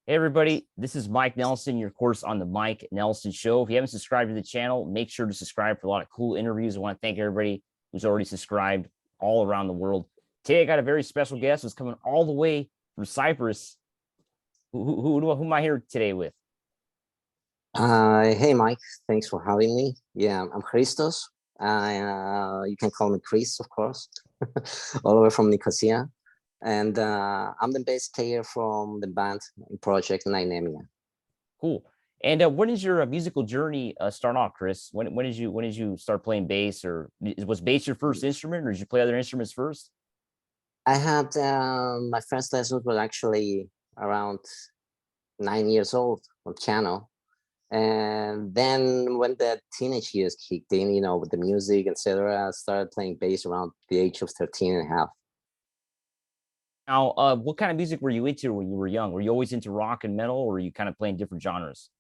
Hey everybody, this is Mike Nelson, your course on the Mike Nelson Show. If you haven't subscribed to the channel, make sure to subscribe for a lot of cool interviews. I want to thank everybody who's already subscribed all around the world. Today I got a very special guest who's coming all the way from Cyprus. Who am I here today with? Hey Mike, thanks for having me. Yeah, I'm Christos. You can call me Chris, of course, all the way from Nicosia. And I'm the bass player from the band project NinémiA. Cool. And when did your musical journey start off, Chris? When did you start playing bass, or was bass your first instrument, or did you play other instruments first? I had my first lessons was actually around 9 years old on piano. And then when the teenage years kicked in, with the music, etc., I started playing bass around the age of 13 and a half. Now, what kind of music were you into when you were young? Were you always into rock and metal, or were you kind of playing different genres?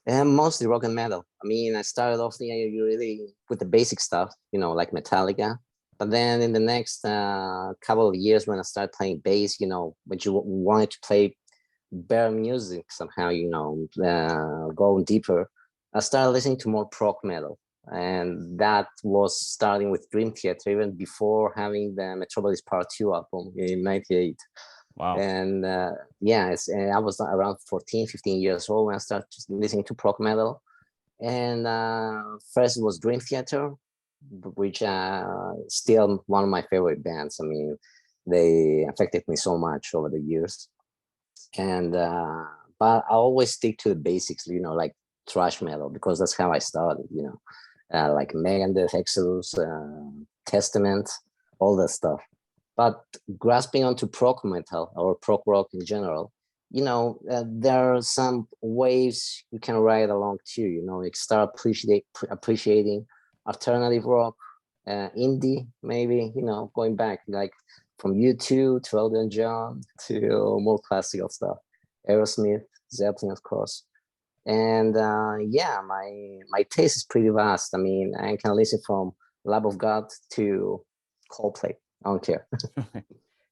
And mostly rock and metal. I mean, I started off really with the basic stuff, like Metallica. But then in the next couple of years, when I started playing bass, when you wanted to play better music somehow, going deeper, I started listening to more prog metal. And that was starting with Dream Theater, even before having the Metropolis Part 2 album in 98. Wow. And yeah, I was around 14, 15 years old when I started listening to prog metal. And first it was Dream Theater, which still one of my favorite bands. I mean, they affected me so much over the years. And but I always stick to the basics, like thrash metal, because that's how I started, like Megadeth, Exodus, Testament, all that stuff. But grasping onto prog metal or prog rock in general, there are some waves you can ride along too. You start appreciating alternative rock, indie, maybe. Going back like from U2 to Elton John to more classical stuff, Aerosmith, Zeppelin, of course. And yeah, my taste is pretty vast. I mean, I can listen from Love of God to Coldplay. I don't care.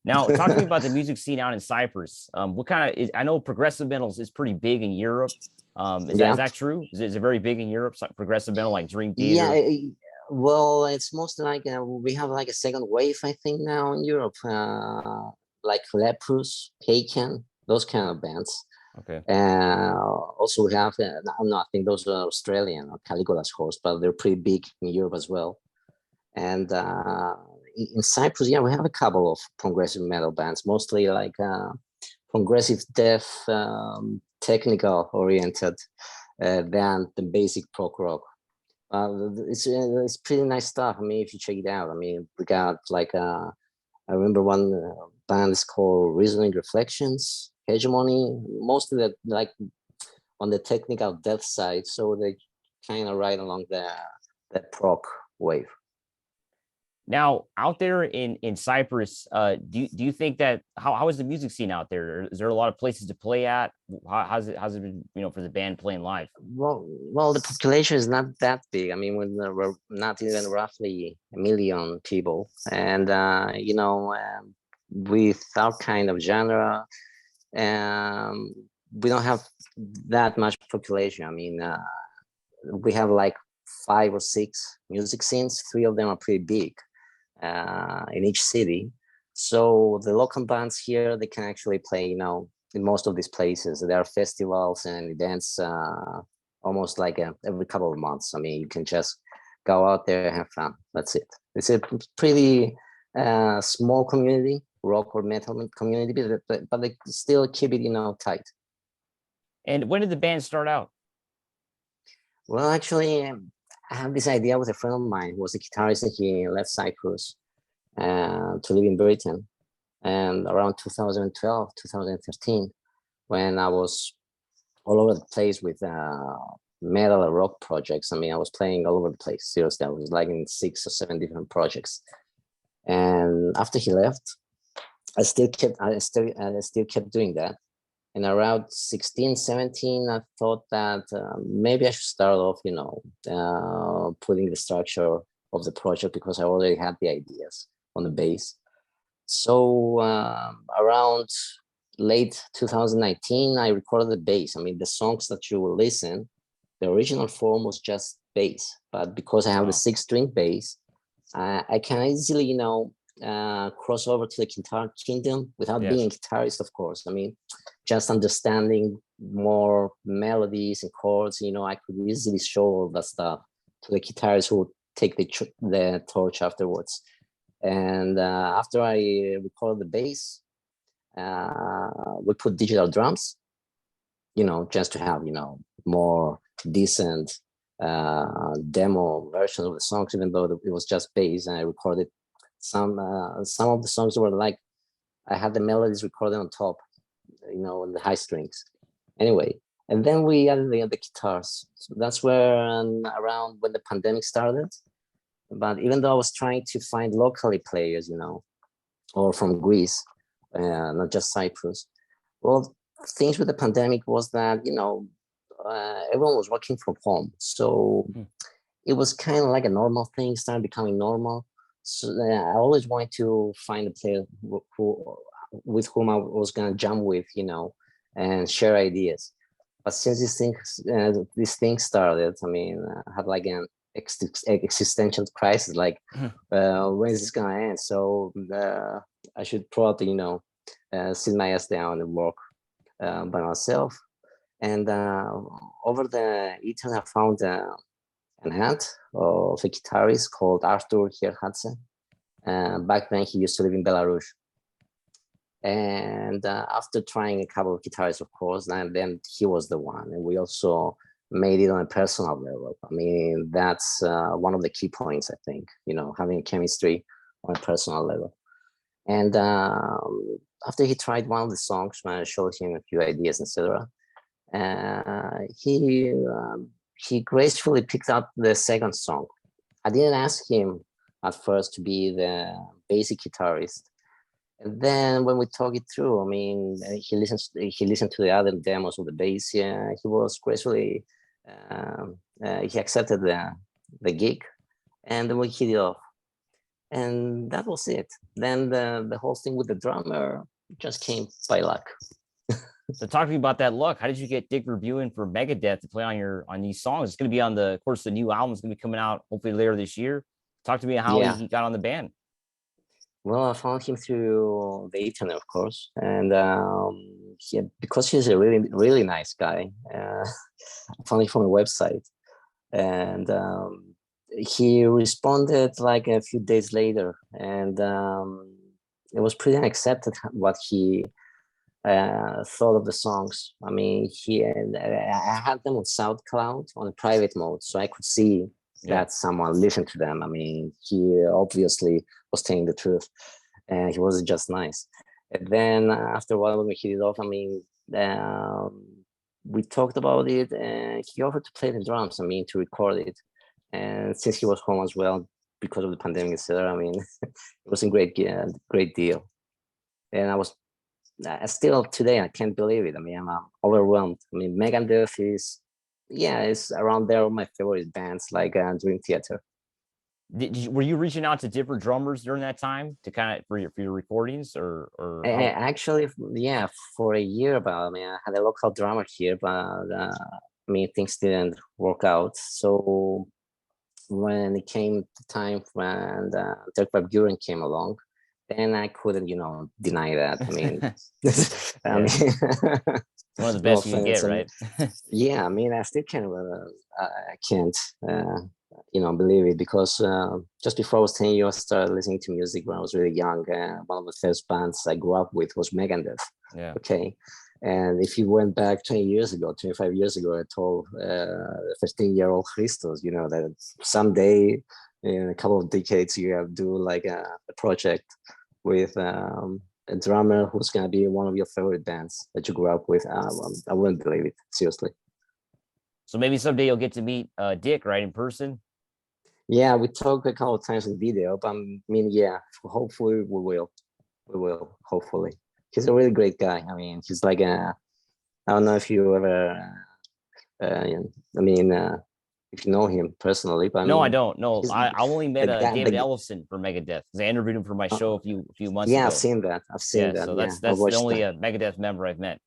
Now, talk to me about the music scene out in Cyprus. What kind of is, I know progressive metal is pretty big in Europe. Is that Yeah, is that true? Is it very big in Europe? Progressive metal like Dream yeah. Theater? Well, it's mostly like we have like a second wave, I think, now in Europe, like Leprous, Haken, those kind of bands. Okay. Also, we have, no, I think those are Australian or Caligula's Horse, but they're pretty big in Europe as well. And in Cyprus, yeah, we have a couple of progressive metal bands, mostly like progressive death, technical oriented than the basic prog rock. It's pretty nice stuff. I mean, if you check it out, I mean, we got like I remember one band is called Reasoning Reflections, Hegemony, mostly that like on the technical death side, so they kind of ride along the prog wave. Now, out there in Cyprus, do you think that how is the music scene out there? Is there a lot of places to play at? How's it been, for the band playing live? Well, the population is not that big. I mean, we're not even roughly 1 million people, and with our kind of genre, um, we don't have that much population. I mean, we have like 5 or 6 music scenes. 3 of them are pretty big in each city. So the local bands here, they can actually play, in most of these places. There are festivals and events almost like every couple of months. I mean, you can just go out there and have fun. That's it. It's a pretty small community, rock or metal community, but they still keep it, tight. And when did the band start out? Well, actually, I have this idea with a friend of mine who was a guitarist, and he left Cyprus to live in Britain. And around 2012, 2013, when I was all over the place with metal and rock projects. I mean, I was playing all over the place. Seriously, I was like in 6 or 7 different projects. And after he left, I still kept doing that. And around 16, 17, I thought that maybe I should start off, putting the structure of the project, because I already had the ideas on the base. So around late 2019, I recorded the bass. I mean, the songs that you will listen, the original form was just bass, but because I have the 6-string bass, I can easily, cross over to the guitar kingdom without being a guitarist, of course. I mean, just understanding more melodies and chords, I could easily show all that stuff to the guitarists who would take the torch afterwards. And after I recorded the bass, we put digital drums, just to have, more decent demo version of the songs, even though it was just bass. And I recorded some of the songs were like, I had the melodies recorded on top, on the high strings. Anyway, and then we added the guitars. So that's where around when the pandemic started. But even though I was trying to find locally players, or from Greece, not just Cyprus, well, things with the pandemic was that, everyone was working from home. So it was kind of like a normal thing, started becoming normal. So I always wanted to find a player with whom I was going to jam with, and share ideas. But since this thing started, I mean, I had like an existential crisis, like, when is this going to end? So I should probably, sit my ass down and work by myself. And over the internet, I found an ad of a guitarist called Arthur Hierhatze. Back then, he used to live in Belarus. And after trying a couple of guitarists, of course, and then he was the one. And we also made it on a personal level. I mean, that's one of the key points, I think, having chemistry on a personal level. And after he tried one of the songs, when I showed him a few ideas, etc., he gracefully picked up the second song. I didn't ask him at first to be the basic guitarist. And then when we talk it through, I mean, he listened to the other demos of the bass. Yeah, he was gracefully, he accepted the gig, and then we hit it off. And that was it. Then the whole thing with the drummer just came by luck. So talk to me about that luck. How did you get Dick Verbuin for Megadeth to play on these songs? It's going to be on of course, the new album is going to be coming out hopefully later this year. Talk to me how he got on the band. Well, I found him through the internet, of course, and because he's a really, really nice guy, I found him from a website, and he responded like a few days later, and it was pretty unaccepted what he thought of the songs. I mean, I had them on SoundCloud on a private mode, so I could see that someone listened to them. I mean, he obviously was telling the truth, and he wasn't just nice. And then after a while, when we hit it off, I mean, we talked about it, and he offered to play the drums. I mean, to record it. And since he was home as well because of the pandemic, etc., I mean, it was a great deal. And I still today, I can't believe it. I mean, I'm overwhelmed. I mean, Megadeth is, it's around there my favorite bands, like Dream Theater. Were you reaching out to different drummers during that time to kind of for your recordings, or actually, for a year about. I mean, I had a local drummer here, but I mean, things didn't work out. So when it came to time when Dirk Van came along, then I couldn't, deny that. I mean, I mean, one of the best you can get, right? I mean, I still can't believe it, because just before I was 10 years, I started listening to music when I was really young. One of the first bands I grew up with was Megadeth. Yeah. Okay. And if you went back 20 years ago, 25 years ago, I told 15-year-old Christos, that someday in a couple of decades, you have to do like a project with a drummer who's going to be one of your favorite bands that you grew up with. I wouldn't believe it, seriously. So maybe someday you'll get to meet Dick, right, in person? Yeah, we talked a couple of times in video, but I mean, hopefully we will. We will, hopefully. He's a really great guy. I mean, he's like I don't know if you ever, if you know him personally, but I No, I mean, don't. No, he's I only the met guy. David Ellison from Megadeth because I interviewed him for my show a few months Yeah, I've ago. seen that. I've seen Yeah, that. so Yeah, I that's the watched only that. Megadeth member I've met.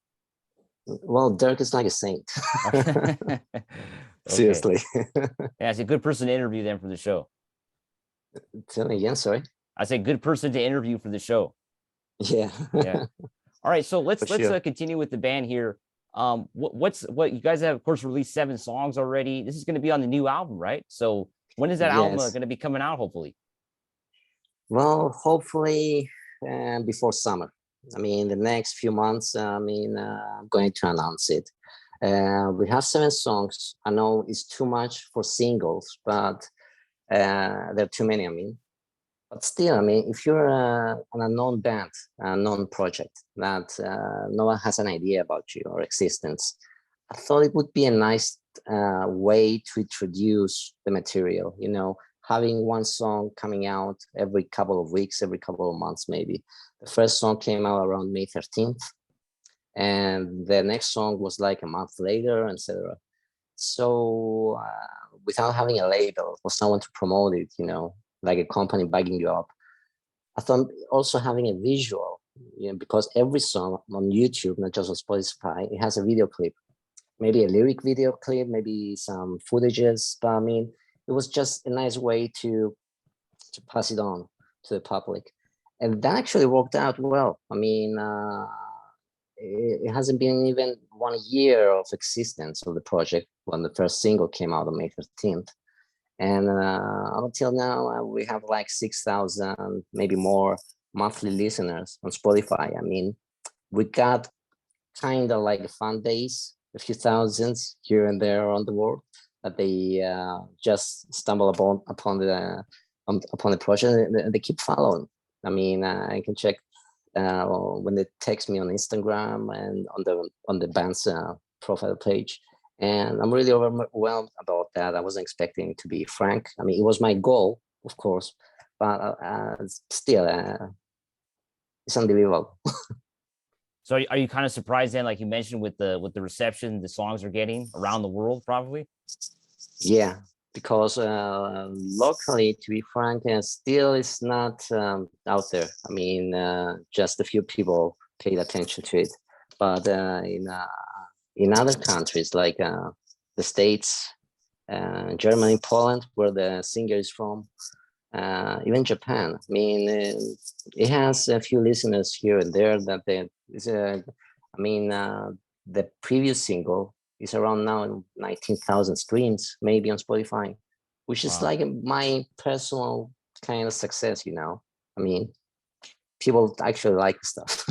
Well, Dirk is like a saint. Okay. Seriously. Yeah, it's a good person to interview then for the show. Tell me again, sorry. I say good person to interview for the show. Yeah, Yeah. All right, so for let's sure. continue with the band here. What you guys have, of course, released 7 songs already. This is going to be on the new album, right? So when is that album Yes. going to be coming out? Hopefully. Well, hopefully before summer. I mean, the next few months, I mean, I'm going to announce it. We have 7 songs. I know it's too much for singles, but there are too many, I mean. But still, I mean, if you're an unknown band, a known project that no one has an idea about you or existence, I thought it would be a nice way to introduce the material, you know, having one song coming out every couple of weeks, every couple of months, maybe. The first song came out around May 13th, and the next song was like a month later, etc. So without having a label or someone to promote it, you know, like a company backing you up, I thought also having a visual, you know, because every song on YouTube, not just on Spotify, it has a video clip, maybe a lyric video clip, maybe some footages. But I mean, it was just a nice way to pass it on to the public, and that actually worked out well. I mean, it hasn't been even 1 year of existence of the project when the first single came out on May 13th. And until now, we have like 6,000, maybe more monthly listeners on Spotify. I mean, we got kind of like a fan base, a few thousands here and there around the world that they just stumble upon the project, and they keep following. I mean, I can check when they text me on Instagram and on the band's profile page. And I'm really overwhelmed about that. I wasn't expecting it, to be frank. I mean, it was my goal, of course, but still, it's unbelievable. So are you kind of surprised then, like you mentioned, with the reception the songs are getting around the world, probably? Yeah, because locally, to be frank, still it's not out there. I mean, just a few people paid attention to it, but in other countries like the States, Germany, Poland, where the singer is from, even Japan. I mean, it has a few listeners here and there that they. I mean, the previous single is around now 19,000 streams, maybe on Spotify, which is Wow. like my personal kind of success. You know, I mean, people actually like the stuff.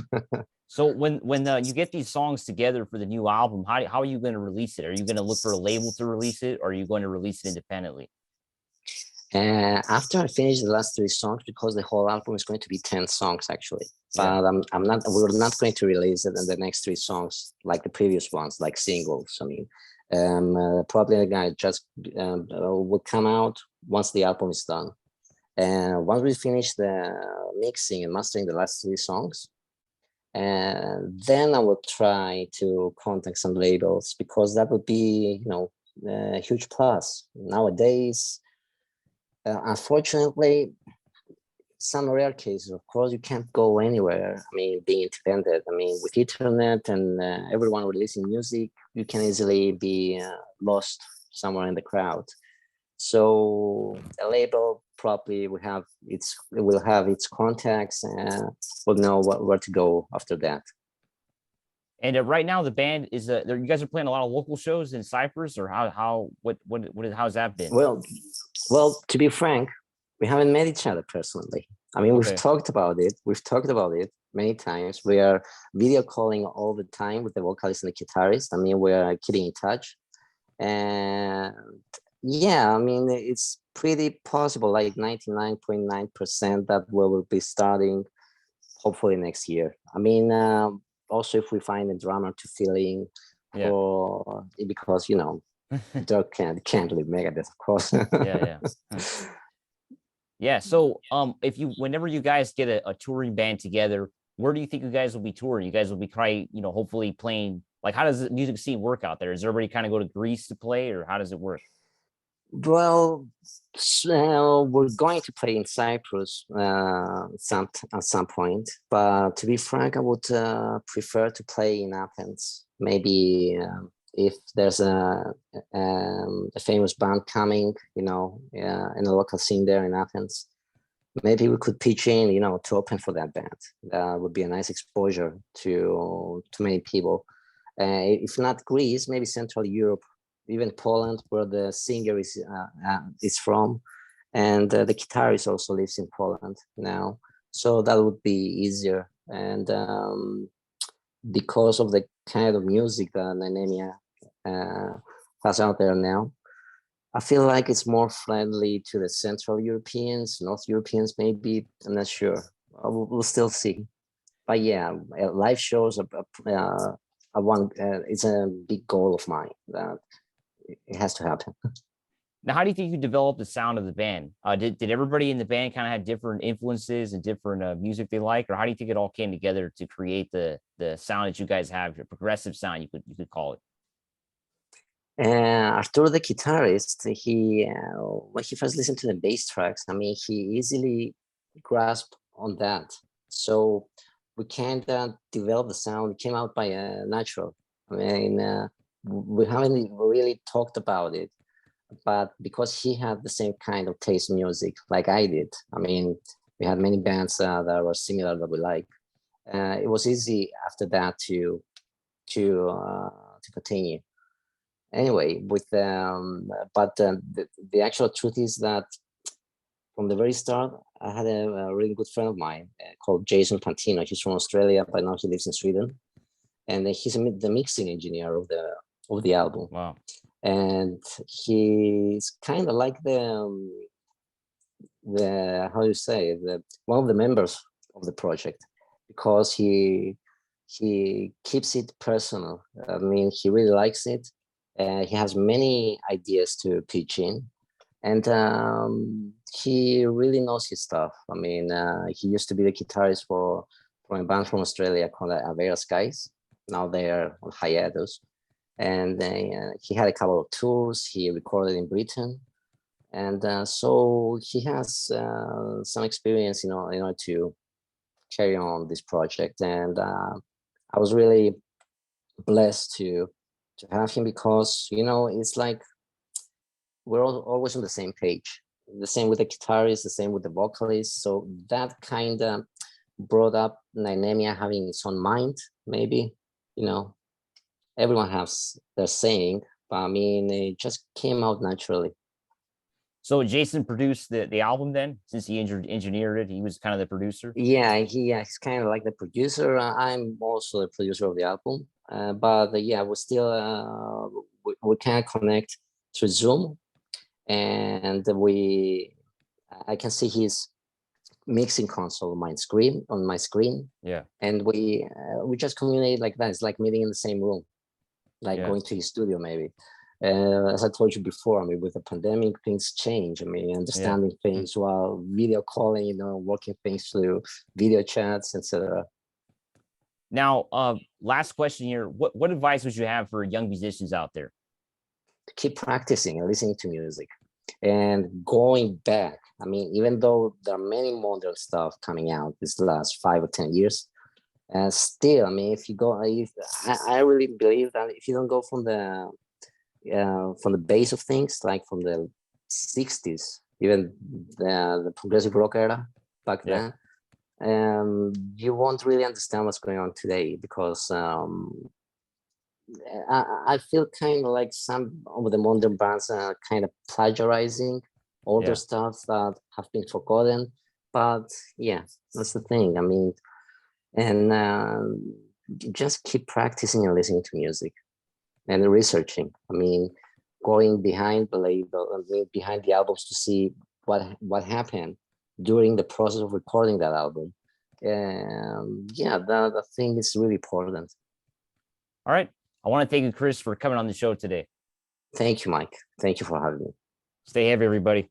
So when you get these songs together for the new album, how are you going to release it? Are you going to look for a label to release it, or are you going to release it independently? After I finish the last 3 songs, because the whole album is going to be 10 songs actually, Yeah. but I'm not. We're not going to release it in the next 3 songs like the previous ones, like singles. I mean, probably I just will come out once the album is done, and once we finish the mixing and mastering the last 3 songs, and then I will try to contact some labels, because that would be, you know, a huge plus nowadays. Unfortunately, some rare cases, of course, you can't go anywhere. I mean, being independent. I mean, with internet and everyone releasing music, you can easily be lost somewhere in the crowd. So a label probably will have its contacts and will know where to go after that. And right now the band is you guys are playing a lot of local shows in Cyprus, or how's that been? Well, to be frank, we haven't met each other personally. I mean, we've Okay. talked about it. We've talked about it many times. We are video calling all the time with the vocalist and the guitarist. I mean, we are keeping in touch. And yeah, I mean, it's pretty possible, like 99.9% that we will be starting hopefully next year. I mean, also if we find a drummer to fill in, Yeah. or because, you know, Dirk can't leave Megadeth, of course. Yeah. Yeah. So if you whenever you guys get a touring band together, where do you think you guys will be touring? You guys will be probably, hopefully playing, like, how does the music scene work out there? Does everybody kind of go to Greece to play, or how does it work? Well, so we're going to play in Cyprus at some point, but to be frank, I would prefer to play in Athens. Maybe if there's a famous band coming, in a local scene there in Athens, maybe we could pitch in, to open for that band. That would be a nice exposure to many people. If not Greece, maybe Central Europe, even Poland, where the singer is from, and the guitarist also lives in Poland now. So that would be easier. And because of the kind of music that NinémiA has out there now, I feel like it's more friendly to the Central Europeans, North Europeans, maybe. I'm not sure. We'll still see. But yeah, live shows it's a big goal of mine that it has to happen. Now, how do you think you developed the sound of the band? Did everybody in the band kind of have different influences and different music they like, or how do you think it all came together to create the sound that you guys have, the progressive sound you could call it? Arturo, the guitarist, when he first listened to the bass tracks, I mean, he easily grasped on that. So we kind of developed the sound. It came out by natural. I mean, we haven't really talked about it, but because he had the same kind of taste in music like I did, I mean, we had many bands that were similar that we like. It was easy after that to continue. Anyway, but the actual truth is that from the very start, I had a really good friend of mine called Jason Pantino. He's from Australia, but now he lives in Sweden, and he's the mixing engineer of the album. Wow. And he's kind of like the how do you say, the one of the members of the project, because he keeps it personal. I mean, he really likes it. He has many ideas to pitch in, and he really knows his stuff. I mean, he used to be the guitarist for a band from Australia called Avera Skies. Now they're on hiatus, and he had a couple of tours. He recorded in Britain, and so he has some experience, in order to carry on this project. And I was really blessed to have him, because it's like we're always on the same page. The same with the guitarist, the same with the vocalist. So that kind of brought up NinémiA having its own mind. Maybe everyone has their saying, but I mean, it just came out naturally. So Jason produced the album then, since he engineered it. He was kind of the producer. Yeah, he's kind of like the producer. I'm also the producer of the album, but yeah, we still we can connect through Zoom, and I can see his mixing console on my screen. Yeah. And we just communicate like that. It's like meeting in the same room, like going to his studio maybe. As I told you before, I mean, with the pandemic, things change. I mean, understanding things while video calling, working things through video chats, etc. Now, last question here. What advice would you have for young musicians out there? Keep practicing and listening to music, and going back. I mean, even though there are many modern stuff coming out this last 5 or 10 years, still, I mean, I really believe that if you don't go from the base of things, like from the 60s, even the progressive rock era back then, you won't really understand what's going on today, because I feel kind of like some of the modern bands are kind of plagiarizing older stuff that have been forgotten. But yeah, that's the thing. I mean, and just keep practicing and listening to music and researching. I mean, going behind the label, behind the albums, to see what happened during the process of recording that album. Yeah, the thing is really important. All right. I want to thank you, Chris, for coming on the show today. Thank you, Mike. Thank you for having me. Stay heavy, everybody.